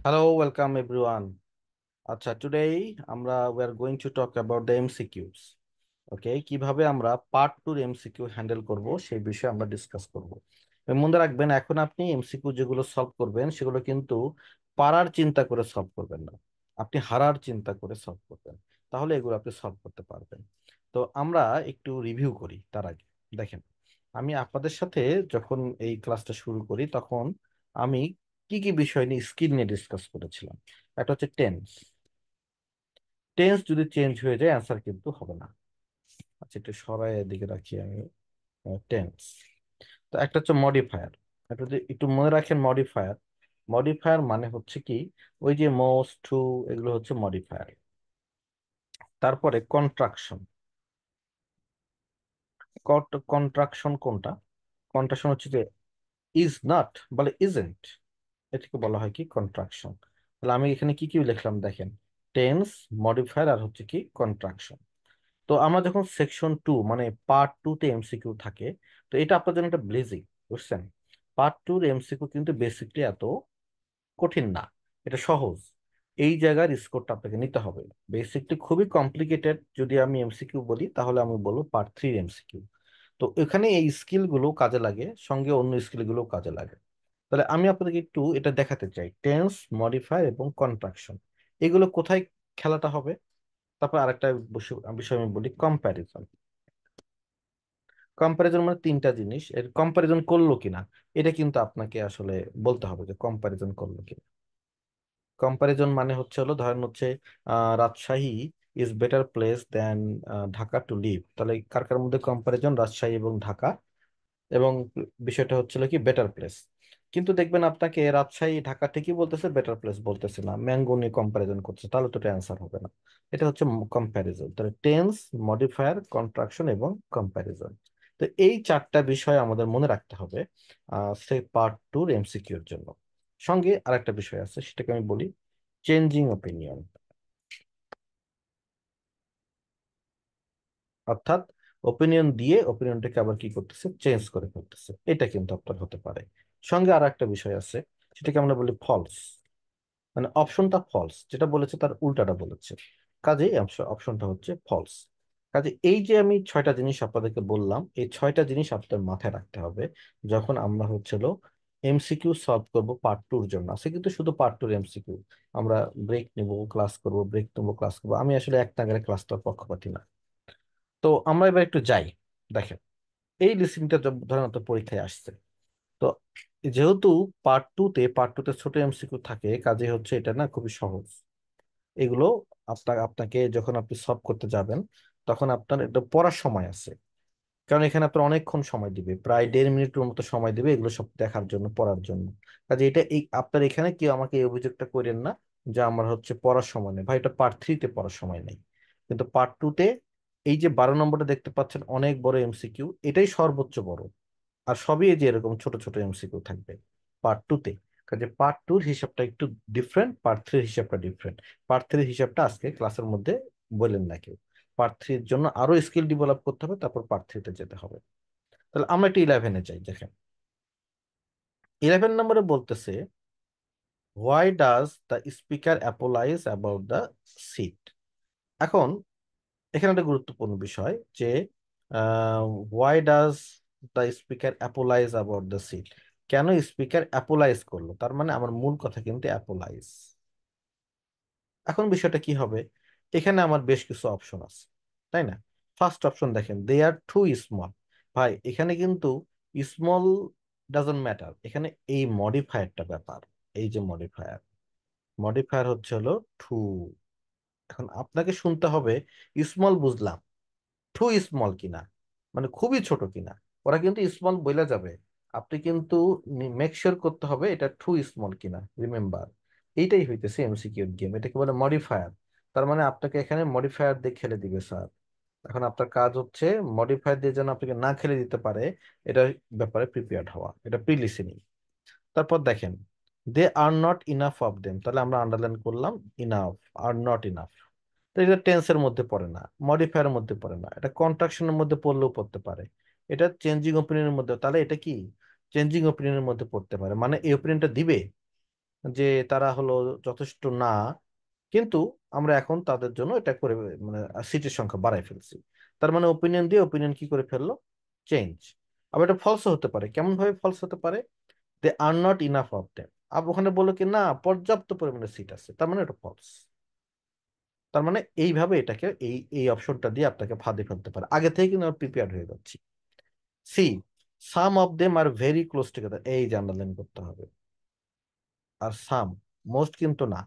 Hello, welcome everyone. Today we are going to talk about the MCQs. কিভাবে আমরা part 2 MCQ handle করব সেই বিষয়ে আমরা ডিসকাস করব। মনে রাখবেন, এখন আপনি এমসিকিউ যেগুলো সলভ করবেন সেগুলো কিন্তু পারার চিন্তা করে সলভ করবেন না, আপনি হারার চিন্তা করে সলভ করবেন। তাহলে এগুলো আপনি সলভ করতে পারবেন। তো আমরা একটু রিভিউ করি তার আগে। দেখেন, আমি আপনাদের সাথে যখন এই ক্লাসটা শুরু করি তখন আমি কি কি বিষয় নিয়ে স্কিল নিয়ে ডিসকাস করেছিলাম। একটা হচ্ছে টেন্স। টেন্স যদি চেঞ্জ হয়ে যায় অ্যান্সার কিন্তু হবে না। আচ্ছা, একটু সরাই দিকে রাখি আমি। টেন্স। তো একটা হচ্ছে মডিফায়ার। একটা যদি একটু মনে রাখেন, মডিফায়ার মডিফায়ার মানে হচ্ছে কি, ওই যে মোস্ট টু, এগুলো হচ্ছে মডিফায়ার। তারপরে কন্ট্রাকশন। কন্ট্রাকশন কোনটা? কন্ট্রাকশন হচ্ছে যে ইজ নট বলে ইজেন্ট, এটাকে বলা হয় কি কন্ট্রাকশন। তাহলে আমি এখানে কি কি লিখলাম দেখেন, টেন্স, মডিফায়ার আর হচ্ছে কি কন্ট্রাকশন। তো আমরা যখন সেকশন 2 মানে পার্ট 2 তে এমসিকিউ থাকে, তো এটা আপনার জন্য একটা ব্লেজিং, বুঝছেন? পার্ট 2 এমসিকিউ কিন্তু বেসিকলি এত কঠিন না, এটা সহজ। এই জায়গার স্কোরটা আপনাকে নিতে হবে। বেসিকলি খুবই কমপ্লিকেটেড যদি আমি এমসিকিউ বলি, তাহলে আমি বলবো পার্ট 3 এমসিকিউ। তো এখানে এই স্কিলগুলো কাজে লাগে, সঙ্গে অন্য স্কিলগুলো কাজে লাগে। তাহলে আমি আপনাদেরকে একটু এটা দেখাতে চাই, টেন্স, মডিফায়ার এবং কন্ট্রাকশন এগুলো কোথায় খেলাটা হবে। তারপর আরেকটা বিষয় আমি বলি, কম্প্যারিজন। কম্প্যারিজন মানে তিনটা জিনিস, এর কম্প্যারিজন করলো কিনা এটা কিন্তু আপনাকে আসলে বলতে হবে যে কম্প্যারিজন করলো কিনা। কম্প্যারিজন মানে হলো ধরেন হচ্ছে Rajshahi is better place than Dhaka to live. তাহলে কার কার মধ্যে কম্প্যারিজন? রাজশাহী এবং ঢাকা। এবং বিষয়টা হচ্ছিল কি বেটার প্লেস। কিন্তু দেখবেন আপনাকে রাজশাহী ঢাকা ঠিকই বলতেছে, বেটার প্লেস বলতেছে না, ম্যাঙ্গো নিয়ে কম্প্যারিজন করছে, তাহলে তো অ্যান্সার হবে না। এটা হচ্ছে কম্প্যারিজন। তাহলে টেন্স, মডিফায়ার, কন্ট্রাকশন এবং কম্প্যারিজন। তো এই চারটা বিষয় আমাদের মনে রাখতে হবে সে পার্ট 2 এমসিকিউর জন্য। সঙ্গে আরেকটা বিষয় আছে, সেটাকে আমি বলি চেঞ্জিং ওপিনিয়ন। অর্থাৎ ওপিনিয়ন দিয়ে ওপিনিয়নটাকে আবার কি করতেছে, চেঞ্জ করে ফেলতেছে, এটা কিন্তু আপনার হতে পারে। সঙ্গে আর একটা বিষয় আছে, সেটাকে আমরা বলি ফলস। মানে অপশনটা ফলস, যেটা বলেছে তার উল্টাটা বলেছে, কাজেই অপশনটা হচ্ছে ফলস। কাজে এই যে আমি 6টা জিনিস আপনাদেরকে বললাম, এই 6টা জিনিস আপনার মাথায় রাখতে হবে যখন আমরা হচ্ছিল এমসিকিউ সলভ করব পার্ট 2-র জন্য। আছে কিন্তু শুধু পার্ট 2-র এমসিকিউ। আমরা ব্রেক নিব, ক্লাস করব, ব্রেক নেবো, ক্লাস করবো, আমি আসলে এক নাগারে ক্লাসটার পক্ষপাতী না। তো আমরা এবার একটু যাই। দেখেন, এই লিসিংটা ধরেন আপনার পরীক্ষায় আসছে। তো যেহেতু পার্ট টুতে ছোট এমসিকিউ থাকে, কাজে হচ্ছে এটা না খুবই সহজ। এগুলো আপনাকে যখন আপনি সলভ করতে যাবেন, তখন আপনার একটা পড়ার সময় আছে। কারণ এখানে আপনার অনেকক্ষণ সময় দিবে, প্রায় 1.5 মিনিটের মতো সময় দিবে এগুলো সব দেখার জন্য, পড়ার জন্য। কাজে এটা এই আপনার এখানে কেউ আমাকে এই অভিযোগটা করেন না যে আমার হচ্ছে পড়ার সময় নেই। ভাই, এটা পার্ট 3-তে পড়ার সময় নেই, কিন্তু পার্ট 2-তে এই যে 12 নম্বরটা দেখতে পাচ্ছেন, অনেক বড় এমসিকিউ, এটাই সর্বোচ্চ বড়। আর সবই এই যে এরকম ছোট ছোট এমসিকিউ থাকবে পার্ট 2-তে। কাজে পার্ট 2-র হিসাবটা একটু ডিফারেন্ট, পার্ট 3-র হিসাবটা ডিফারেন্ট। পার্ট 3-র হিসাবটা আজকে ক্লাসের মধ্যে বললেন না কেউ। পার্ট 3-এর জন্য আরো স্কিল ডেভেলপ করতে হবে, তারপর পার্ট 3-তে যেতে হবে। তাহলে আমরা একটু 11-এ যাই। দেখেন, 11 নম্বরে বলতেছে, why does the speaker apologise about the seat. এখন এখানে একটা গুরুত্বপূর্ণ বিষয় যে why does the speaker apologise about the seat. কেন স্পিকার অ্যাপোলাইজ করলো? তার মানে আমার মূল কথা কিন্তু অ্যাপোলাইজ। এখন বিষয়টা কি হবে, এখানে আমার বেশ কিছু অপশন আছে, তাই না? ফার্স্ট অপশন দেখেন, দে আর টু স্মল। ভাই, এখানে কিন্তু স্মল ডাজন্ট ম্যাটার, এখানে এই মডিফায়ারটা ব্যাপার। এই যে মডিফায়ার, মডিফায়ার হলো টু। এখন আপনাকে শুনতে হবে, স্মল বুঝলাম, টু স্মল কিনা, মানে খুবই ছোট কিনা। ওরা কিন্তু স্মল বইলা যাবে, আপনি কিন্তু মেক শিওর করতে হবে এটা টু স্মল কিনা। রিমেম্বার, এইটাই হইতেছে এমসিকিউ গেম, এটাকে বলে মডিফায়ার। তার মানে আপনাকে এখানে মডিফায়ার দিয়ে খেলে দিবে স্যার। এখন আপনার কাজ হচ্ছে মডিফায়ার দিয়ে যেন আপনাকে না খেলে দিতে পারে, এটা ব্যাপারে প্রিপেয়ার্ড হওয়া, এটা প্রি লিসেনিং। তারপর দেখেন, they are not enough of them, তাহলে আমরা আন্ডারলাইন করলাম ইনাফ, আর নট ইনাফ। তো এটা টেন্সের মধ্যে পড়ে না, মডিফায়ার মধ্যে পড়ে না, এটা কন্ট্রাকশনের মধ্যে পড়লেও পড়তে পারে, এটা চেঞ্জিং ওপিনিয়নের মধ্যে, তাহলে এটা কি চেঞ্জিং ওপিনিয়নের মধ্যে পড়তে পারে, মানে এই ওপিনিয়নটা দিবে। যে তারা হলো যথেষ্ট না, কিন্তু আমরা এখন তাদের জন্য এটা করে, মানে সিটের সংখ্যা বাড়াই ফেলছি। তার মানে ওপিনিয়ন দিয়ে ওপিনিয়ন কি করে ফেললো, চেঞ্জ। আবার এটা ফলস হতে পারে, কেমন ভাবে ফলস হতে পারে, they are not enough of them. আবার ওখানে বললো কি না পর্যাপ্ত পরিমাণে সিট আছে, তার মানে এটা ফলস। তার মানে এইভাবে এটাকে এই এই অপশনটা দিয়ে আপনাকে ফাঁদে ফেলতে পারে, আগে থেকে কিন্তু আমরা প্রিপেয়ার হয়ে যাচ্ছি। See, some of them are very close together, এই যে আন্ডারলাইন করতে হবে। আর সাম, মোস্ট কিন্তু না,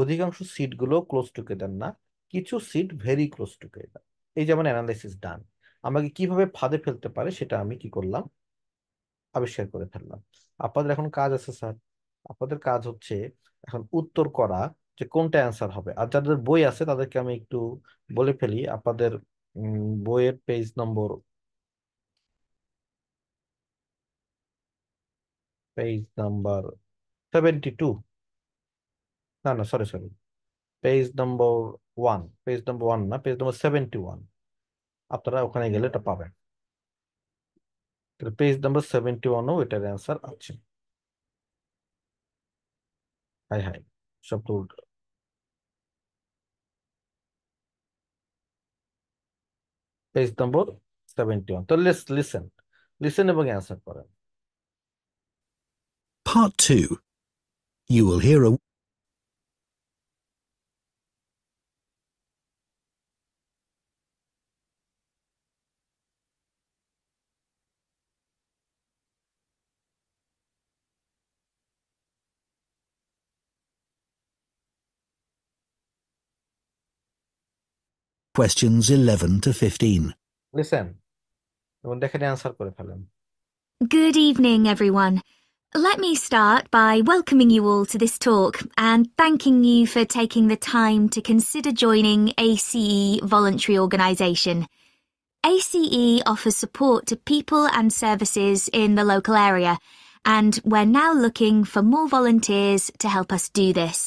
অধিকাংশ সিট গুলো ক্লোজ টুগেদার না, কিছু সিট ভেরি ক্লোজ টুগেদার। এই যেমন অ্যানালাইসিস ডান, আমাকে কিভাবে ফাঁদে ফেলতে পারে সেটা আমি কি করলাম, আবিষ্কার করে ফেললাম। আপনাদের এখন কাজ আছে স্যার, আপনাদের কাজ হচ্ছে এখন উত্তর করা, যে কোনটা অ্যান্সার হবে। আর যাদের বই আছে তাদেরকে আমি একটু বলে ফেলি, আপনাদের বইয়ের পেজ নাম্বার 72, না না sorry sorry, page number one না, পেজ নাম্বার 71, আপনারা ওখানে গেলে এটা পাবেন। পেজ নাম্বার 71ও এটার অ্যান্সার আছে। হাই হাই, সব তো উল্টো। পেজ নাম্বার 71, তো লিসেন, লিসেন এবং অ্যান্সার করেন। Part 2. You will hear a questions 11 to 15. Listen এবং দেখেন অ্যান্সার করে ফেলেন। Good evening, everyone. Let me start by welcoming you all to this talk and thanking you for taking the time to consider joining ACE Voluntary Organisation. ACE offers support to people and services in the local area, and we're now looking for more volunteers to help us do this.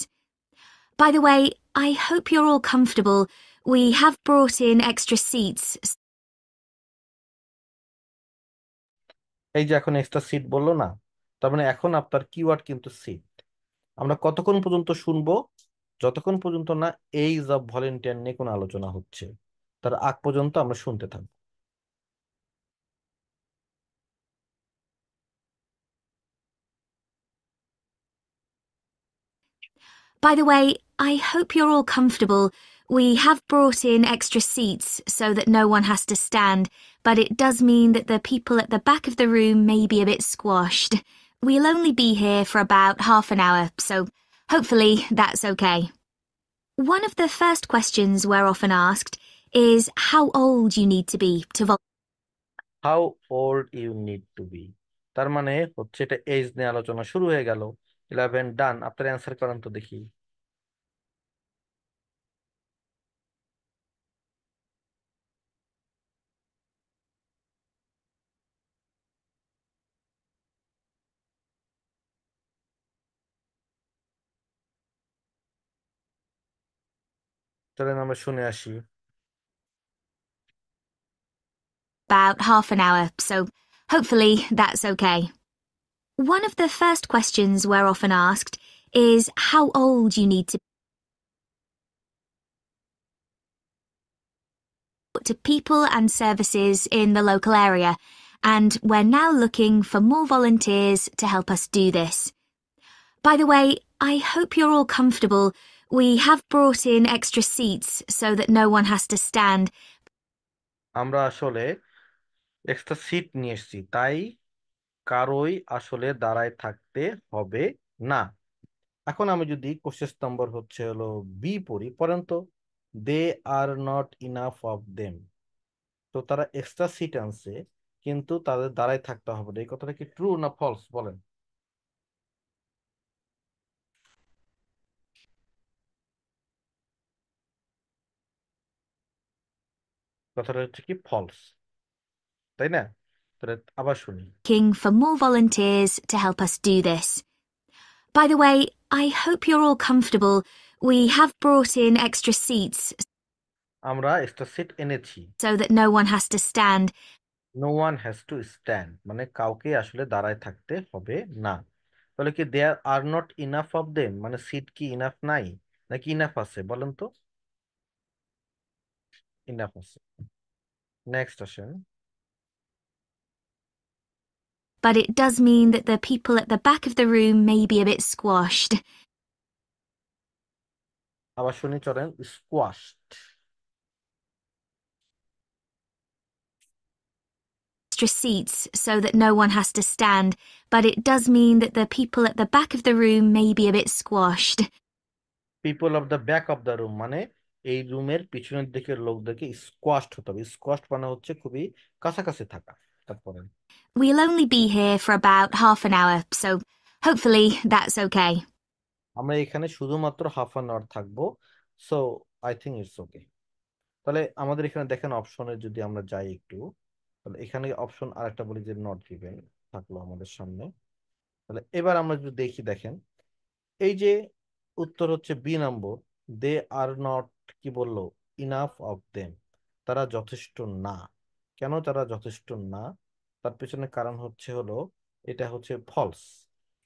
By the way, I hope you're all comfortable. We have brought in extra seats. এই যে এখন extra seat বললো না, তার মানে এখন আপনার keyword কিন্তু সিট। আমরা কতক্ষণ পর্যন্ত শুনবো, যতক্ষণ পর্যন্ত না এইজ অফ ভলেন্টিয়ার নিয়ে কোনো আলোচনা হচ্ছে, তার আগ পর্যন্ত আমরা শুনতে থাকবো। By the way, I hope you're all comfortable. We have brought in extra seats so that no one has to stand, but it does mean that the people at the back of the room may be a bit squashed. We'll only be here for about half an hour, so hopefully that's okay. One of the first questions we're often asked is how old you need to be to how old you need to be, তার মানে হচ্ছে এটা age নিয়ে আলোচনা শুরু হয়ে গেল। 11 ডান, আপনার অ্যান্সার করেন তো দেখি। চলেন আমরা শুনে আসি। about half an hour, so hopefully that's okay. One of the first questions we're often asked is how old you need to people and services in the local area, and we're now looking for more volunteers to help us do this. By the way, I hope you're all comfortable. We have brought in extra seats so that no one has to stand. আমরা আসলে extra seat নিয়ে এসেছি, তাই কারোই আসলে দাঁড়ায় থাকতে হবে না। এখন আমি যদি কোশ্চেন নম্বর হচ্ছে হলো বি পড়ি, পড়েন তো। They are not enough of them, তো তারা এক্সট্রা সিট আনছে কিন্তু তাদের দাঁড়ায় থাকতে হবে না, এই কথাটা কি ট্রু না ফলস বলেন। কথাটা হচ্ছে কি ফলস, তাই না? তাহলে আবার শুনি। Looking for more volunteers to help us do this. By the way, I hope you're all comfortable. We have brought in extra seats আমরা এক্সট্রা সিট এনেছি। so that no one has to stand. No one has to stand, মানে কাউকে আসলে দাঁড়ায় থাকতে হবে না। তাহলে কি দেয়ার আর নট ইনাফ অফ দেম, মানে সিট কি ইনাফ নাই নাকি ইনাফ আছে বলেন তো? ইনাফ আছে। নেক্সট আসেন। But it does mean that the people at the back of the room may be a bit squashed. আবার শুনি, চলেন। স্কোয়াশড। Extra seats so that no one has to stand, but it does mean that the people at the back of the room may be a bit squashed. People of the back of the room, মানে এই রুমের পিছনের দিকের লোকদেরকে স্কোয়াশড হতে হবে। স্কোয়াশড মানে হচ্ছে খুবই কাছাকাছি থাকা। তারপরে We'll only be here for about half an hour, so hopefully that's okay. আমরা এখানে শুধুমাত্র হাফ অ্যান আওয়ার থাকবো, so I think it's okay. তাহলে আমাদের এখানে দেখেন অপশনে যদি আমরা যাই একটু, তাহলে এখানে অপশন আরেকটা বলি যে নট গিভেন থাকলো আমাদের সামনে। তাহলে এবার আমরা যদি দেখি, দেখেন এই যে উত্তর হচ্ছে B number, they are not, কি বললো, ইনাফ অফ দেম, তারা যথেষ্ট না। কেন তারা যথেষ্ট না? তার পেছনে কারণ হচ্ছে হলো এটা হচ্ছে ফলস,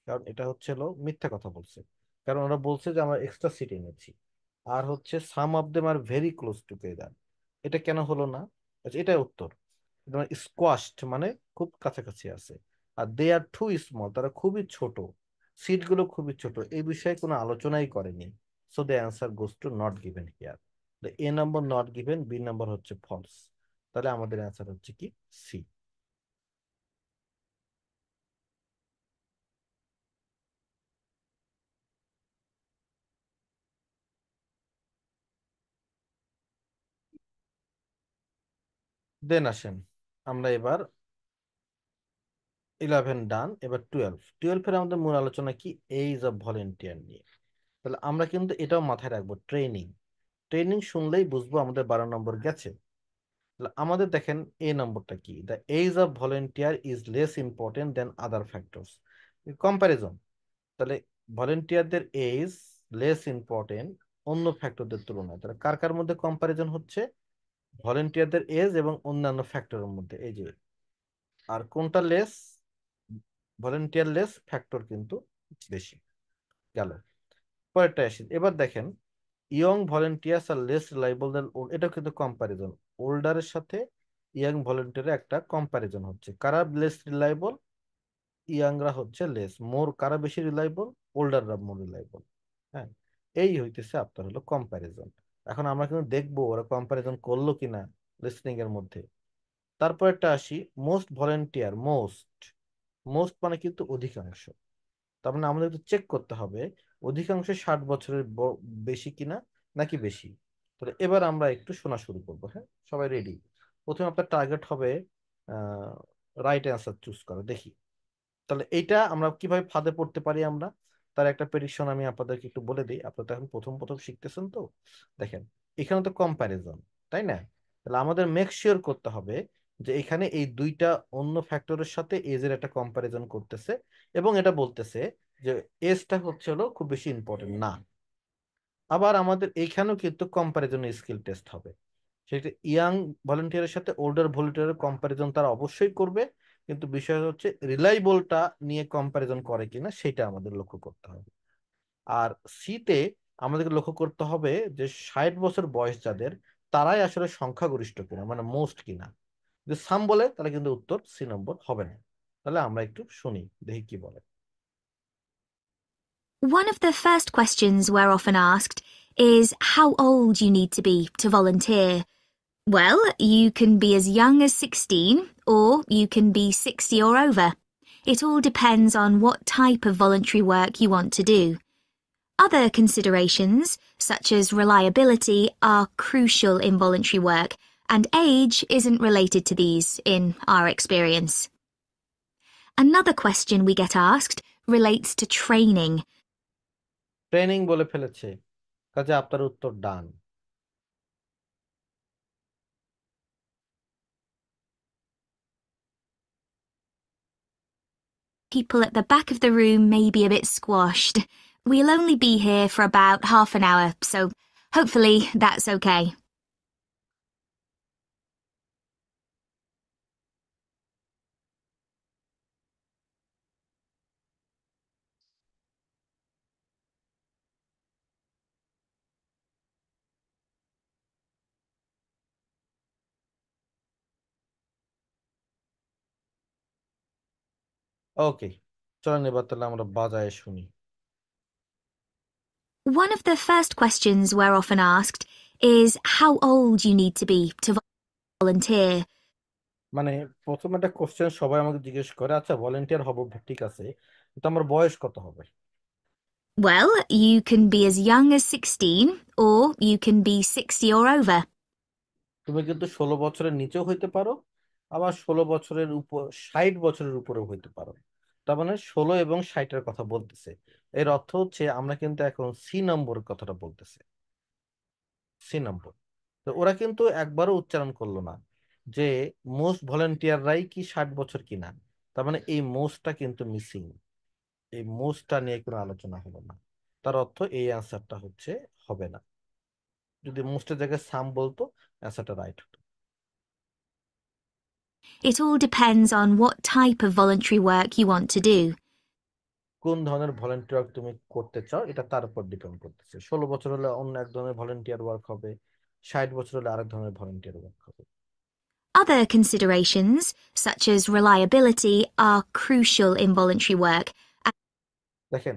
কারণ এটা হচ্ছে হলো মিথ্যা কথা বলছে। কারণ ওরা বলছে যে আমরা এক্সট্রা সিট এনেছি, আর হচ্ছে some of them are very close together. এটা কেন হলো না? আচ্ছা, এটাই উত্তর। স্কোয়াশড মানে খুব কাছাকাছি আছে। আর দে আর টু স্মল, তারা খুবই ছোট, সিটগুলো খুবই ছোট, এই বিষয়ে কোনো আলোচনাই করেনি। So the answer goes to not given here. A number not given, B number হচ্ছে ফলস। তাহলে আমাদের অ্যান্সার হচ্ছে কি সি। দেন আসেন আমরা এবার 11 ডান, এবার 12 এর আমাদের মূল আলোচনা কি, এইজ অফ ভলেন্টিয়ার নিয়ে। তাহলে আমরা কিন্তু এটাও মাথায় রাখবো, ট্রেনিং। ট্রেনিং শুনলেই বুঝবো আমাদের 12 নম্বর গেছে। তাহলে আমাদের দেখেন এ নম্বরটা কি, the age of volunteer is less important than other factors. Comparison, তাহলে ভলেন্টিয়ারদের এজ লেস ইম্পর্টেন্ট অন্য ফ্যাক্টরদের তুলনায়। তাহলে কার কার মধ্যে কম্প্যারিজন হচ্ছে? ভলেন্টিয়ারদের এজ এবং অন্যান্য ফ্যাক্টরের মধ্যে, এই যে। আর কোনটা লেস? ভলেন্টিয়ার লেস, ফ্যাক্টর কিন্তু বেশি। গেল। পরেরটা আসি, এবার দেখেন ইয়ং ভলেন্টিয়ার্স আর লেস রিলায়েবল দেন ওল্ড, এটা কিন্তু কম্প্যারিজন। ওল্ডারের সাথে ইয়াং ভলেন্টিয়ারের একটা কম্প্যারিজন হচ্ছে, কারা লেস রিলায়েবল? ইয়াংরা হচ্ছে লেস। মোর কারা বেশি রিলায়েবল? ওল্ডাররা মোর রিলায়েবল। হ্যাঁ, এই হইতেছে আপনার হলো কম্প্যারিজন। এখন আমরা কিন্তু দেখবো ওরা কম্প্যারিজন করলো কিনা লিসনিং এর মধ্যে। তারপর একটা আসি, মোস্ট ভলেন্টিয়ার, মোস্ট, মোস্ট মানে কিন্তু অধিকাংশ। তার মানে আমাদের একটু চেক করতে হবে অধিকাংশ 60 বছরের বেশি কিনা, নাকি বেশি। তাহলে এবার আমরা একটু শোনা শুরু করবো। হ্যাঁ, সবাই রেডি? প্রথমে আপনার টার্গেট হবে রাইট অ্যান্সার চুজ করা, দেখি। তাহলে এইটা আমরা কিভাবে ফাঁদে পড়তে পারি আমরা, তার একটা প্রেডিকশন আমি আপনাদেরকে একটু বলে দিই। আপনারা তো এখন প্রথম প্রথম শিখতেছেন, তো দেখেন এখানে তো কম্প্যারিজন, তাই না? তাহলে আমাদের মেক শিওর করতে হবে যে এখানে এই দুইটা অন্য ফ্যাক্টরের সাথে এজের একটা কম্প্যারিজন করতেছে, এবং এটা বলতেছে যে এজটা হচ্ছে হলো খুব বেশি ইম্পর্টেন্ট না। আবার আমাদের এইখানেও কিন্তু কম্প্যারিজন স্কিল টেস্ট হবে। সেটা ইয়াং ভলেন্টিয়ারের সাথে ওল্ডার ভলেন্টিয়ারের কম্প্যারিজন তারা অবশ্যই করবে, কিন্তু বিষয় হচ্ছে রিলায়েবলটা নিয়ে কম্প্যারিজন করে কিনা সেটা আমাদের লক্ষ্য করতে হবে। আর সিতে আমাদেরকে লক্ষ্য করতে হবে যে 60 বছর বয়স যাদের, তারাই আসলে সংখ্যাগরিষ্ঠ কিনা, মানে মোস্ট কিনা। যদি সাম বলে তাহলে কিন্তু উত্তর সি নম্বর হবে না। তাহলে আমরা একটু শুনি, দেখি কি বলে। One of the first questions we're often asked is how old you need to be to volunteer. Well, you can be as young as 16 or you can be 60 or over. It all depends on what type of voluntary work you want to do. Other considerations, such as reliability, are crucial in voluntary work, and age isn't related to these in our experience. Another question we get asked relates to training. Training বলে ফেলেছে, কাজে আপনার উত্তর ডান। People at the back of the room may be a bit squashed. We'll only be here for about half an hour, so hopefully that's okay. ওকে, চলেন এবার তাহলে আমরা বাজায় শুনি। One of the first questions we're often asked is how old you need to be to volunteer. মানে প্রথম একটা question সবাই আমাকে জিজ্ঞেস করে, আচ্ছা ভলেন্টিয়ার হব ঠিক আছে, কিন্তু আমার বয়স কত হবে? Well, you can be as young as 16 or you can be 60 or over. তুমি কিন্তু 16 বছরের নিচেও হইতে পারো, আবার 16 বছরের উপর, 60 বছরের উপরেও হইতে পারো। তার মানে 16 এবং 60-এর কথা বলতেছে। এর অর্থ হচ্ছে আমরা কিন্তু এখন সি নম্বরের কথাটা বলতেছে, সি নম্বর। তো ওরা কিন্তু একবারও উচ্চারণ করলো না যে মোস্ট ভলেন্টিয়াররাই কি 60 বছর কিনা। তার মানে এই মোস্টটা কিন্তু মিসিং, এই মোস্টটা নিয়ে কোনো আলোচনা হলো না। তার অর্থ এই অ্যান্সারটা হচ্ছে হবে না। যদি মোস্টের জায়গায় সাম বলতো, অ্যান্সারটা রাইট হতো। It all depends on what type of voluntary work you want to do. কোন ধরনের ভলেন্টিয়ার তুমি করতে চাও এটা তার উপর ডিপেন্ড করতেছে। 16 বছর হলে অন্য এক ধরনের ভলেন্টিয়ার ওয়ার্ক হবে, 60 বছর হলে আরেক ধরনের ভলেন্টিয়ার ওয়ার্ক হবে। Other considerations, such as reliability, are crucial in voluntary work. দেখেন,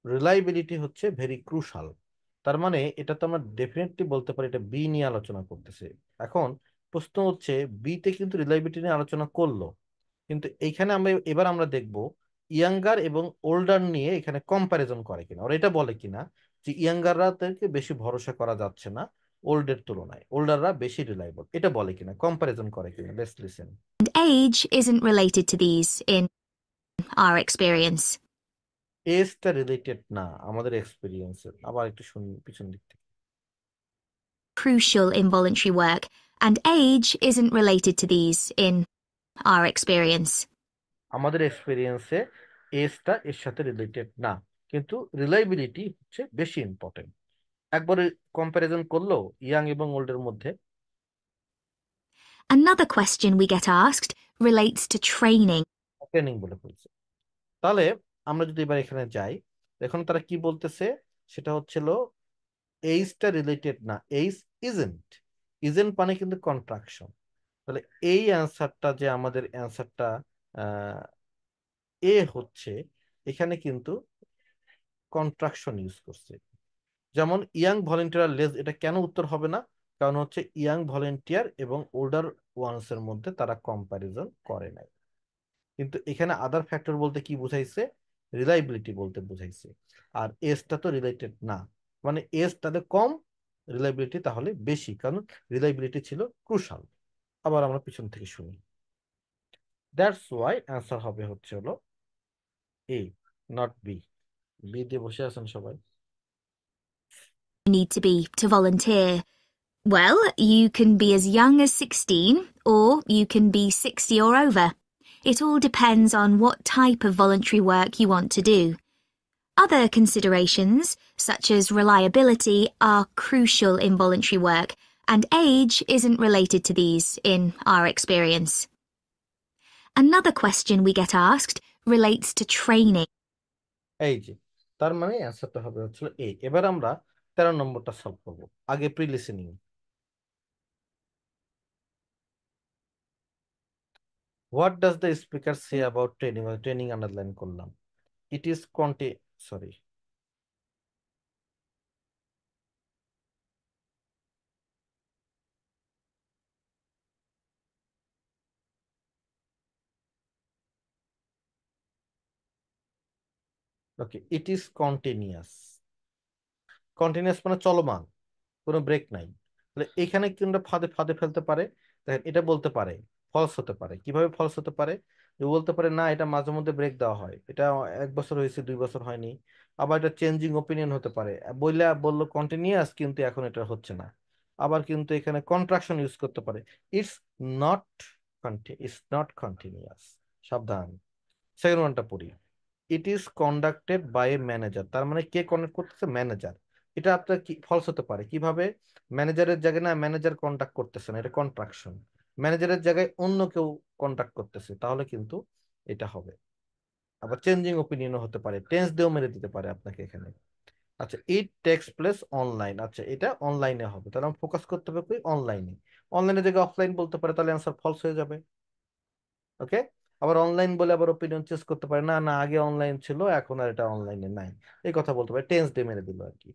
রিলায়েবিলিটি হচ্ছে ভেরি ক্রুশাল। তার মানে এটা তো আমরা ডেফিনেটলি বলতে পারি এটা বি নিয়ে আলোচনা করতেছে। এখন প্রশ্ন হচ্ছে বি তে কিন্তু রিলায়েবিলিটি নিয়ে আলোচনা করলো, কিন্তু এইখানে আমরা দেখব ইয়াঙ্গার এবং ওল্ডার নিয়ে এখানে কম্প্যারিজন করে কিনা, ওরা এটা বলে কিনা যে ইয়াঙ্গাররাদেরকে বেশি ভরসা করা যাচ্ছে না ওল্ডের তুলনায়, ওল্ডাররা বেশি রিলায়েবল, এটা বলে কিনা, কম্প্যারিজন করে কিনা। Let's listen. And age isn't related to these in our experience. এজটা রিলেটেড না আমাদের এক্সপিরিয়েন্সের, আবার একটু শুনি পিছন দিক থেকে। Crucial in voluntary work, and age isn't related to these in our experience. আমাদের এক্সপিরিয়েন্সে এজটা এর সাথে রিলেটেড না, কিন্তু রিলায়েবিলিটি হচ্ছে বেশি ইম্পর্টেন্ট। একবারে কম্প্যারিজন করলো ইয়াং এবং ওল্ডের মধ্যে। Another question we get asked relates to training. Training বলে ফেলছে। তাহলে আমরা যদি এবার এখানে যাই, এখন তারা কি বলতেছে, সেটা হচ্ছিল এইজটা রিলেটেড না, এইজ ইজেন্ট। ইজেন্ট মানে কিন্তু কন্ট্রাকশন। তাহলে এই অ্যান্সারটা যে আমাদের অ্যান্সারটা এ হচ্ছে, এখানে কিন্তু কন্ট্রাকশন ইউজ করছে। যেমন ইয়াং ভলেন্টিয়ার লেস, এটা কেন উত্তর হবে না? কারণ হচ্ছে ইয়াং ভলেন্টিয়ার এবং ওল্ডার ওয়ান্স এর মধ্যে তারা কম্প্যারিজন করে নাই। কিন্তু এখানে আদার ফ্যাক্টর বলতে কি বুঝাইছে? রিলায়েবিলিটি বলতে বুঝাইছে। আর এজটা তো রিলেটেড না, মানে এজ তাদের কম, রিলায়েবিলিটি তাহলে বেশি, কারণ রিলায়েবিলিটি ছিল ক্রুশাল। আবার আমরা পিছন থেকে শুনি। দ্যাটস ওয়াই অ্যান্সার হবে হচ্ছে হলো এ, নট বি। বি দিয়ে বসে আছেন সবাই। You need to be to volunteer. Well, you can be as young as 16 or you can be 60 or over. It all depends on what type of voluntary work you want to do. Other considerations, such as reliability, are crucial in voluntary work, and age isn't related to these in our experience. Another question we get asked relates to training. এই যে, তার মানে অ্যান্সারটা হবে হচ্ছিল এ। এবার আমরা 13 নম্বরটা সলভ করবো। আগে pre listening. What does the speaker say about training? Training underline করলাম। It is sorry, okay, it is continuous. Continuous মানে চলমান, কোনো ব্রেক নাই। তাহলে এখানে কিন্তু ফাঁদে ফাঁদে ফেলতে পারে। দেখেন, এটা বলতে পারে ফলস হতে পারে। কিভাবে ফলস হতে পারে? যে বলতে পারে না, এটা মাঝে মধ্যে ব্রেক দেওয়া হয়, এটা 1 বছর হয়েছে, 2 বছর হয়নি। আবার এটা চেঞ্জিং ওপিনিয়ন হতে পারে, বললো কন্টিনিউয়াস কিন্তু এখন এটা হচ্ছে না। আবার কিন্তু এখানে কন্ট্রাকশন ইউজ করতে পারে, it's not it's not continuous. সাবধান। সেকেন্ড ওয়ানটা পড়ি। It is conducted by a manager, তার মানে কে কন্ডাক্ট করতেছে? ম্যানেজার। এটা আপনার কি ফলস হতে পারে? কিভাবে? ম্যানেজারের জায়গায় না, ম্যানেজার কন্ডাক্ট করতেছে না, এটা কন্ট্রাকশন। ম্যানেজারের জায়গায় অন্য কেউ কন্ডাক্ট করতেছে, তাহলে কিন্তু এটা হবে। আবার চেঞ্জিং ওপিনিয়নও হতে পারে, টেন্স দিয়েও মেরে দিতে পারে আপনাকে এখানে। আচ্ছা, ইট টেক্স প্লেস অনলাইন, আচ্ছা এটা অনলাইনে হবে, তাহলে আমি ফোকাস করতে হবে অনলাইনে। অনলাইনের জায়গায় অফলাইন বলতে পারে, তাহলে অ্যান্সার ফলস হয়ে যাবে। ওকে, আবার অনলাইন বলে আবার ওপিনিয়ন চেঞ্জ করতে পারে, না না আগে অনলাইন ছিল এখন আর এটা অনলাইনে নাই, এই কথা বলতে পারে, টেন্স দিয়ে মেরে দিল আর কি।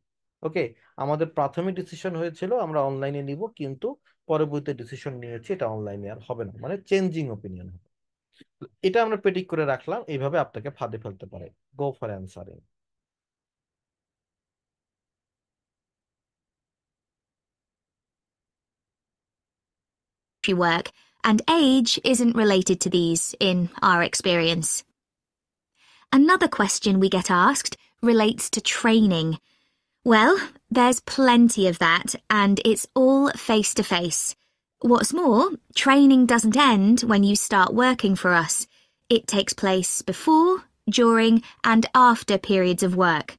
ওকে, আমাদের প্রাথমিক ডিসিশন হয়েছিল আমরা অনলাইনে নিব, কিন্তু পরবর্তী ডিসিশন নিয়েছি এটা অনলাইনে আর হবে না, মানে চেঞ্জিং ওপিনিয়ন হবে। এটা আমরা প্রেডিক্ট করে রাখলাম, এইভাবে আপনাকে ফাঁদে ফেলতে পারে। Go for answering. work, and age isn't related to these in our experience. Another question we get asked relates to training. Well, there's plenty of that, and it's all face to face. What's more, training doesn't end when you start working for us. It takes place before, during, and after periods of work.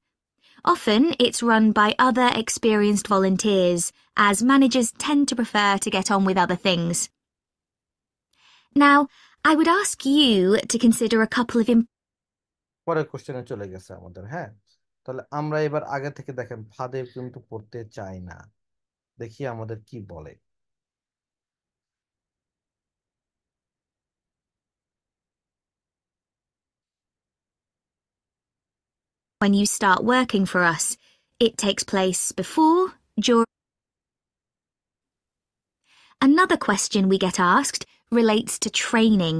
Often it's run by other experienced volunteers, as managers tend to prefer to get on with other things. Now, I would ask you to consider a couple of পরের কোশ্চেনে চলে গেছে আমাদের। হ্যাঁ, তাহলে আমরা এবার আগে থেকে দেখেন ফাঁদে কিন্তু পড়তে চাই না, দেখি আমাদের কি বলে। when you start working for us. It takes place before, during. Another question we get asked relates to training.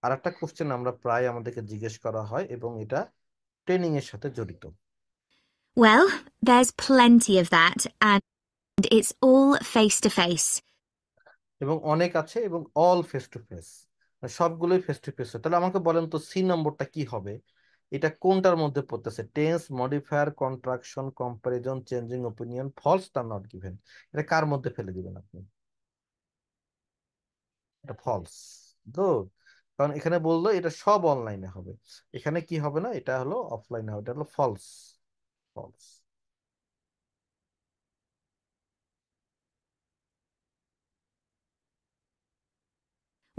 আর একটা কোশ্চেন আমরা প্রায় আমাদেরকে জিজ্ঞেস করা হয় এবং এটা ট্রেনিং এর সাথে জড়িত। Well, there's plenty of that, and it's all face to face. এবং অনেক আছে এবং অল ফেস টু ফেস, সবগুলোই ফেস টু ফেস। তাহলে আমাকে বলেন তো সি নম্বরটা কি হবে, এটা কোনটার মধ্যে পড়তেছে? Tense, modifier, contraction, comparison, changing opinion, false না নট গিভেন? এটা কার মধ্যে ফেলে দিবেন আপনি? এটা ফলস। গুড, কারণ এখানে বললো এটা সব অনলাইনে হবে, এখানে কি হবে না, এটা হলো অফলাইনে হবে, এটা হলো false. False.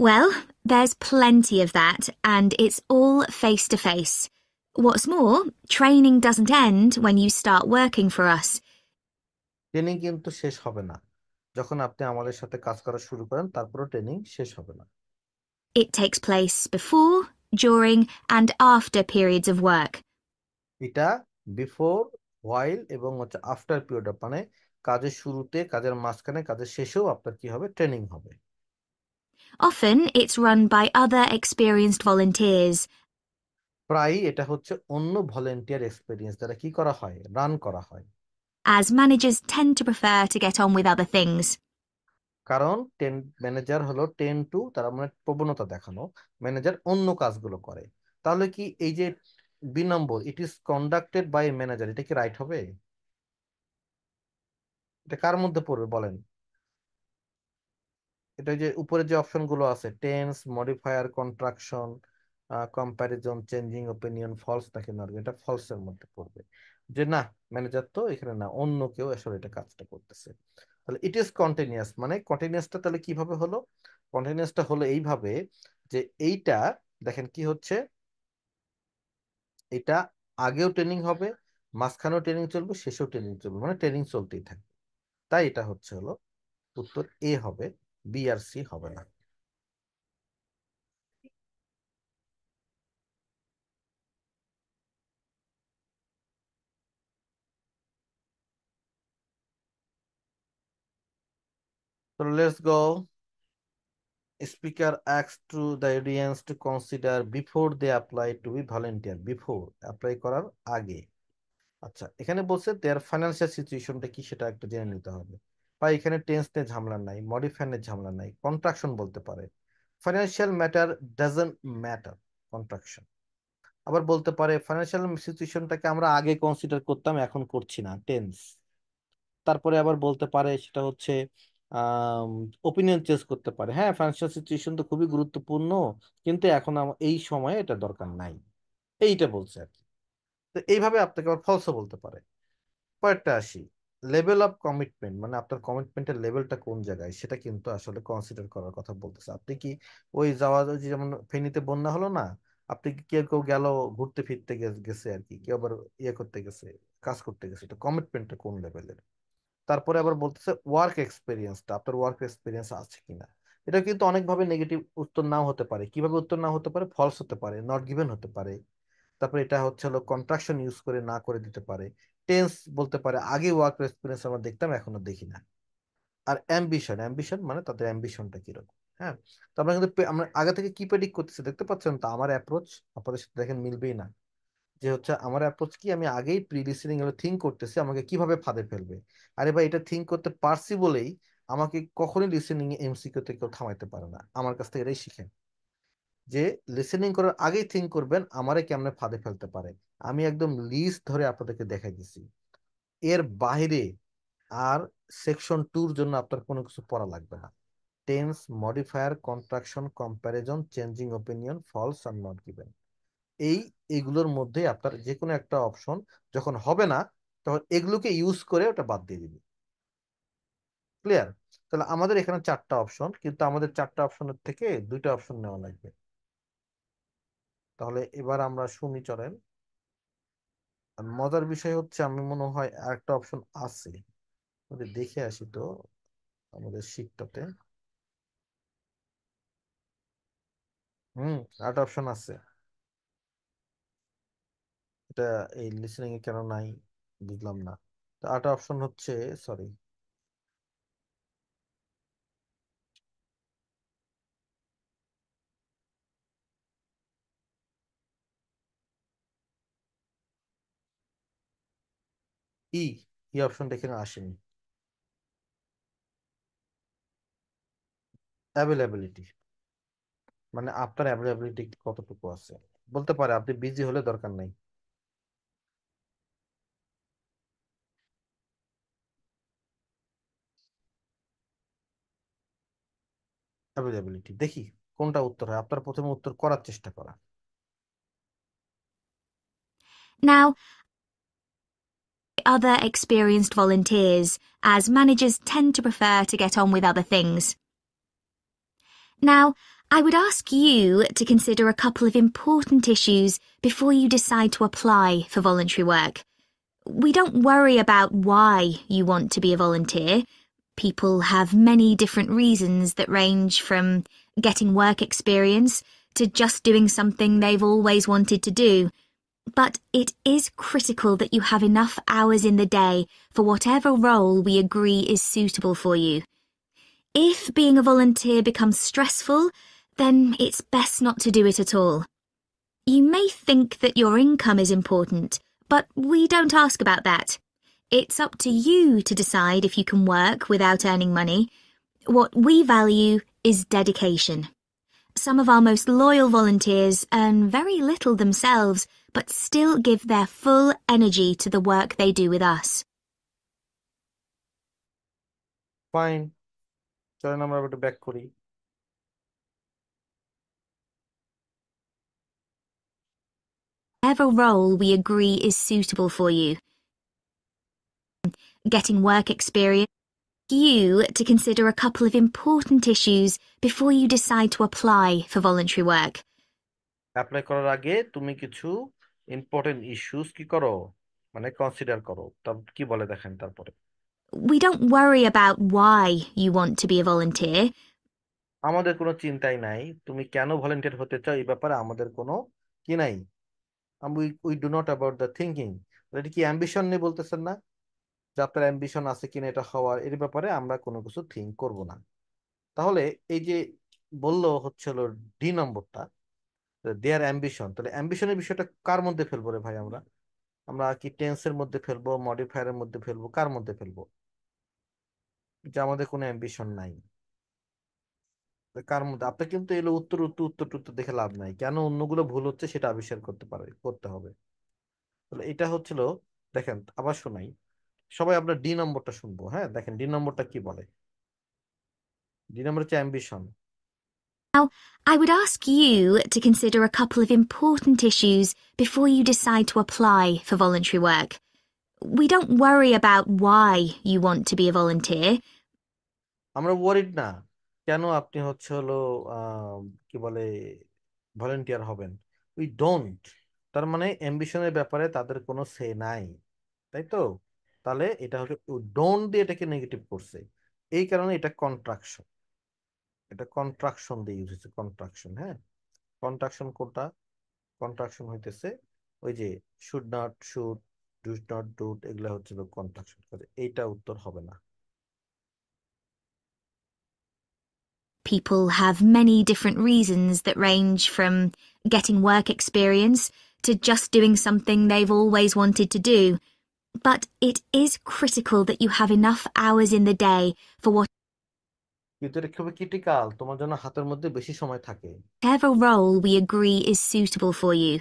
Well, there's plenty of that, and it's all face to face. What's more, training doesn't end when you start working for us. Training কিন্তু শেষ হবে না, যখন আপনি আমাদের সাথে কাজ করা শুরু করেন তারপরও ট্রেনিং শেষ হবে না। It takes place before, during, and after periods of work. এটা বিফোর, হোয়াইল এবং হচ্ছে আফটার পিরিয়ড, মানে কাজের শুরুতে, কাজের মাঝখানে, কাজের শেষেও আপনার কি হবে? ট্রেনিং হবে। Often it's run by other experienced volunteers. প্রায়ই এটা হচ্ছে অন্য ভলেন্টিয়ার এক্সপিরিয়েন্স দ্বারা কি করা হয়? রান করা হয়। As managers tend to prefer to get on with other things. কারণ ম্যানেজার হলো টেন টু, তারা মানে প্রবণতা দেখানো, ম্যানেজার অন্য কাজগুলো করে। তাহলে কি এই যে B number, it is conducted by manager, এটা কি রাইট হবে? এটা কার মধ্যে পড়বে বলেন? এটা যে উপরে যে অপশন গুলো আছে, tense, modifier, contraction, comparison, changing opinion, false নাকি নট, এটা ফলস এর মধ্যে পড়বে। যে না, ম্যানেজার তো এখানে না, অন্য কেউ আসলে এটা কাজটা করতেছে। তাহলে ইট ইজ কন্টিনিউয়াস, মানে কন্টিনিউয়াসটা তাহলে কিভাবে হলো? কন্টিনিউয়াসটা হলো এইভাবে যে এইটা দেখেন কি হচ্ছে, এটা আগেও ট্রেনিং হবে, মাঝখানেও ট্রেনিং চলবে, শেষেও ট্রেনিং চলবে, মানে ট্রেনিং চলতেই থাকবে। তাই এটা হচ্ছে হলো উত্তর এ হবে, বি আর সি হবে না। So let's go. Speaker asks to the audience to consider before they apply to be volunteer. Before apply করার আগে। আচ্ছা, এখানে বলছে their financial situationটা কি সেটা একটা জেনে নিতে হবে। বা এখানে টেন্স নিয়ে ঝামেলা নাই, মডিফায়ার নিয়ে ঝামেলা নাই, কন্ট্রাকশন বলতে পারে। Financial matter doesn't matter, contraction. আবার বলতে পারে ফাইন্যান্সিয়াল সিচুয়েশনটাকে আমরা আগে কনসিডার করতাম এখন করছি না, টেন্স। তারপরে আবার বলতে পারে সেটা হচ্ছে ওপিনিয়ন চেঞ্জ করতে পারে, হ্যাঁ ফাইন্যান্সিয়াল সিচুয়েশন তো খুবই গুরুত্বপূর্ণ কিন্তু এখন এই সময়ে এটা দরকার নাই, এইটা বলছে আর কি। তো এইভাবে আপনাকে আবার ফলসও বলতে পারে। পরেরটা আসি, লেভেল অফ কমিটমেন্ট, মানে আপনার কমিটমেন্টের লেভেলটা কোন জায়গায় সেটা কিন্তু আসলে কনসিডার করার কথা বলতেছে। আপনি কি ওই যাওয়া, ওই যে যেমন ফেনীতে বন্যা হলো না, আপনি কি কেউ কেউ গেল ঘুরতে ফিরতে গেছে আর কি, কেউ আবার ইয়ে করতে গেছে, কাজ করতে গেছে, এটা কমিটমেন্টটা কোন লেভেলের। তারপরে আবার বলতেছে ওয়ার্ক এক্সপিরিয়েন্সটা, আপনার ওয়ার্ক এক্সপিরিয়েন্স আছে কিনা। এটা কিন্তু অনেকভাবে নেগেটিভ উত্তর নাও হতে পারে। কিভাবে উত্তর নাও হতে পারে? ফলস হতে পারে, নট গিভেন হতে পারে। তারপরে এটা হচ্ছে হলো কন্ট্রাকশন ইউজ করে না করে দিতে পারে। টেন্স বলতে পারে আগে ওয়ার্ক এক্সপিরিয়েন্স আমরা দেখতাম এখনো দেখি না। আর অ্যাম্বিশন, অ্যাম্বিশন মানে তাদের অ্যাম্বিশনটা কিরকম। হ্যাঁ, তো আমরা কিন্তু আমরা আগে থেকে কি প্রেডিক্ট করতেছি দেখতে পাচ্ছেন তো। আমার অ্যাপ্রোচ আপনাদের সাথে দেখেন মিলবেই না। যে হচ্ছে আমার অ্যাপ্রোচ কি, আমি আগেই প্রি লিসেনিং এগুলো থিঙ্ক করতেছি আমাকে কিভাবে ফাঁদে ফেলবে। আরে ভাই, এটা থিঙ্ক করতে পারছি বলেই আমাকে কখনোই লিসেনিং এমসিকিউ তে কেউ থামাইতে পারে না। আমার কাছ থেকে এটাই শিখেন যে লিসেনিং করার আগেই থিঙ্ক করবেন আমারে কেমনে ফাঁদে ফেলতে পারে। আমি একদম লিস্ট ধরে আপনাদেরকে দেখাই দিছি। এর বাইরে আর সেকশন 2 জন্য আপনার কোনো কিছু পড়া লাগবে না। Tense, modifier, contraction, comparison, changing opinion, false আর নট গিভেন, এই এগুলোর মধ্যে আপনার যে কোনো একটা অপশন যখন হবে না তখন এগুলোকে ইউজ করে ওটা বাদ দিয়ে দিবি। ক্লিয়ার? তাহলে আমাদের এখানে 4টা অপশন, কিন্তু আমাদের 4টা অপশনের থেকে 2টা অপশন নেওয়া লাগবে। তাহলে এবার আমরা শুনি চলেন। আর মজার বিষয় হচ্ছে আমি মনে হয় আরেকটা অপশন আছে, ওদের দেখে আসি তো আমাদের শিটটাতে। আরেকটা অপশন আছে। এটা এই লিসেনিং এ কেন নাই বুঝলাম না। তো আরেকটা অপশন হচ্ছে, সরি, ই এই অপশনটা এখানে আসেনি। অ্যাভেলেবিলিটি, মানে আপনার অ্যাভেলেবিলিটি কতটুকু আছে। বলতে পারে আপনি বিজি হলে দরকার নাই। অ্যাভেলেবিলিটি দেখি কোনটা উত্তর হয়। আপনার প্রথমে উত্তর করার চেষ্টা করা। Now, other experienced volunteers, as managers tend to prefer to get on with other things. Now, I would ask you to consider a couple of important issues before you decide to apply for voluntary work. We don't worry about why you want to be a volunteer. People have many different reasons that range from getting work experience to just doing something they've always wanted to do. But it is critical that you have enough hours in the day for whatever role we agree is suitable for you. If being a volunteer becomes stressful, then it's best not to do it at all. You may think that your income is important, but we don't ask about that. It's up to you to decide if you can work without earning money. What we value is dedication. Some of our most loyal volunteers earn very little themselves, but still give their full energy to the work they do with us. Fine, চলেন আমরা একটু back করি। Whatever role we agree is suitable for you. Getting work experience. You to consider a couple of important issues before you decide to apply for voluntary work. Apply করার আগে তুমি কিছু important issues কি করো, মানে consider করো। তারপর কি বলে দেখেন তারপরে। We don't worry about why you want to be a volunteer. আমাদের কোনো চিন্তাই নাই তুমি কেন ভলেন্টিয়ার হতে চাও, এই ব্যাপারে আমাদের কোনো কি নাই। We do not about the thinking. এটা কি অ্যাম্বিশন নিয়ে বলতেছেন না, যে আপনার অ্যাম্বিশন আছে কিনা এটা হওয়ার, এর ব্যাপারে আমরা কোনো কিছু থিঙ্ক করব না। তাহলে এই যে বললো হচ্ছে হলো ডি নম্বরটা, দেয়ার অ্যাম্বিশন, তাহলে অ্যাম্বিশনের বিষয়টা কার মধ্যে ফেলবো রে ভাই আমরা? আমরা কি টেন্সের মধ্যে ফেলবো, মডিফায়ারের মধ্যে ফেলবো, কার মধ্যে ফেলবো? যে আমাদের কোনো অ্যাম্বিশন নাই, তো কার মধ্যে? আপনি কিন্তু এলো উত্তর উত্তর উত্তর উত্তর দেখে লাভ নাই, কেন অন্যগুলো ভুল হচ্ছে সেটা আবিষ্কার করতে হবে। তাহলে এটা হচ্ছিল, দেখেন আবার শোনাই, সবাই আমরা ডি নম্বরটা শুনবো। হ্যাঁ, দেখেন ডি নম্বরটা কি বলে। ডি নম্বর হচ্ছে ambition. Now, I would ask you to consider a couple of important issues before you decide to apply for voluntary work. We don't worry about why you want to be a volunteer. আমরা worried না কেন আপনি হচ্ছে হলো আহ, কি বলে volunteer হবেন। We don't, তার মানে অ্যাম্বিশনের ব্যাপারে তাদের কোনো সে নাই, তাই তো? তাহলে এটা হচ্ছে ডোন্ট দিয়ে এটাকে নেগেটিভ করছে, এই কারণে এটা কন্ট্রাকশন। এটা কন্ট্রাকশন দিয়ে ইউজ হচ্ছে, কন্ট্রাকশন। হ্যাঁ, কন্ট্রাকশন কোনটা? কন্ট্রাকশন হইতেছে ওই যে should not, should, do not do, এগুলা হচ্ছে কন্ট্রাকশন। এইটা উত্তর হবে না। People have many different reasons that range from getting work experience to just doing something they've always wanted to do. But it is critical that you have enough hours in the day for কিন্তু এটা খুবই critical, তোমার জন্য হাতের মধ্যে বেশি সময় থাকে। whatever role we agree is suitable for you.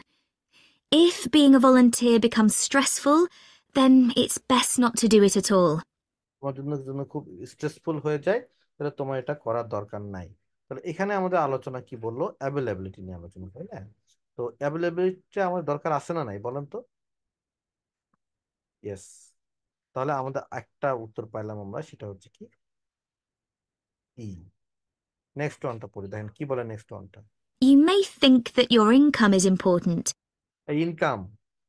If being a volunteer becomes stressful, then it's best not to do it at all. তোমার জন্য খুব স্ট্রেসফুল হয়ে যায়, তাহলে তোমার এটা করার দরকার নাই। তাহলে এখানে আমাদের আলোচনা কি বললো? অ্যাভেলেবিলিটি নিয়ে আলোচনা, তাই না? তো অ্যাভেলেবিলিটি আমাদের দরকার আছে না নাই বলেন তো? ইয়েস। তাহলে আমাদের একটা উত্তর পাইলাম আমরা, সেটা হচ্ছে কি ই। নেক্সট ওয়ানটা পড়ি, দেখেন কি বলে নেক্সট ওয়ানটা। You may think that your income is important. Income,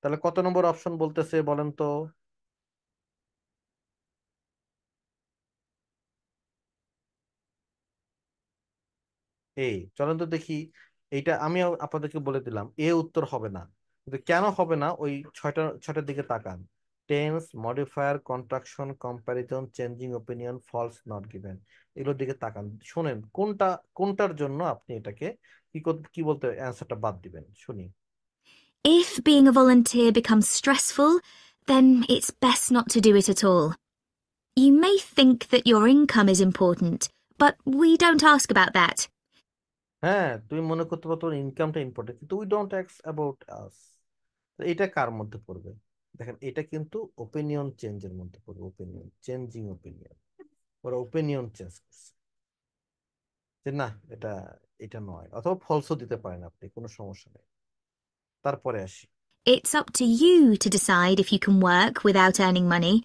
তাহলে কত নম্বর অপশন বলতেছে বলেন তো? এ। চলেন তো দেখি। এইটা আমি আপনাদেরকে বলে দিলাম, এ উত্তর হবে না। কিন্তু কেন হবে না, ওই ছয়টার দিকে তাকান। Tense, modifier, contraction, comparison, changing opinion, false not given, এগুলোর দিকে তাকান। শুনেন কোনটার জন্য আপনি এটাকে কি বলতে অ্যান্সারটা বাদ দিবেন, শুনি। If being a volunteer becomes stressful, then it's best not to do it at all. You may think that your income is important, but we don't ask about that. হ্যাঁ, তুমি মনে করতে পারো তোমার ইনকামটা ইম্পর্টেন্ট, কিন্তু we don't ask about us. এটা কার মধ্যে পড়বে? দেখেন, এটা কিন্তু ওপিনিয়ন চেঞ্জের মধ্যে পড়বে। ওপিনিয়ন চেঞ্জিং ওপিনিয়ন, ওরা ওপিনিয়ন চেঞ্জ করছে যে না, এটা এটা নয়, অথবা ফলসও দিতে পারেন আপনি, কোনো সমস্যা নেই। তারপরে আসি। It's up to you to decide if you can work without earning money.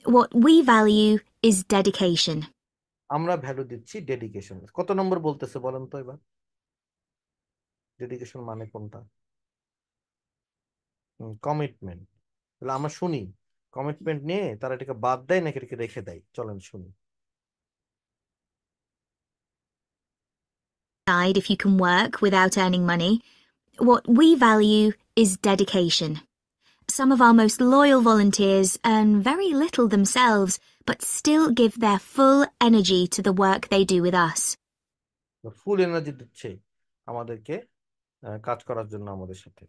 What we value is dedication. আমরা ভ্যালু দিচ্ছি ডেডিকেশন। কত নম্বর বলতেছে বলেন তো এবার? ডেডিকেশন মানে কোনটা? কমিটমেন্ট। তাহলে আমরা শুনি, কমিটমেন্ট নিয়ে তারা এটাকে বাদ দেয় নাকি এটাকে রেখে দেয়, চলেন শুনি। Decide if you can work without earning money. What we value is dedication. Some of our most loyal volunteers earn very little themselves, but still give their full energy to the work they do with us. Full energy দিচ্ছে আমাদেরকে কাজ করার জন্য আমাদের সাথে।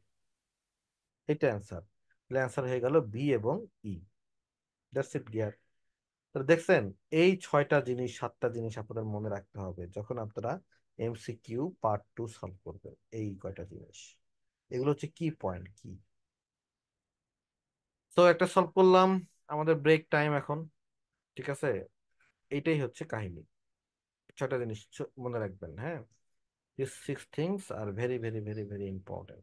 এটা answer. তাহলে answer হয়ে গেল বি এবং ই। That's it deer. তাহলে দেখছেন, এই ছয়টা জিনিস, সাতটা জিনিস আপনাদের মনে রাখতে হবে যখন আপনারা এমসিকিউ পার্ট 2 সলভ করবেন। এই কয়টা জিনিস, এগুলো হচ্ছে কি পয়েন্ট কি। তো একটা সলভ করলাম, আমাদের ব্রেক টাইম এখন। ঠিক আছে, এইটাই হচ্ছে কাহিনী। ছয়টা জিনিস মনে রাখবেন, হ্যাঁ। These 6 things are very very very very important.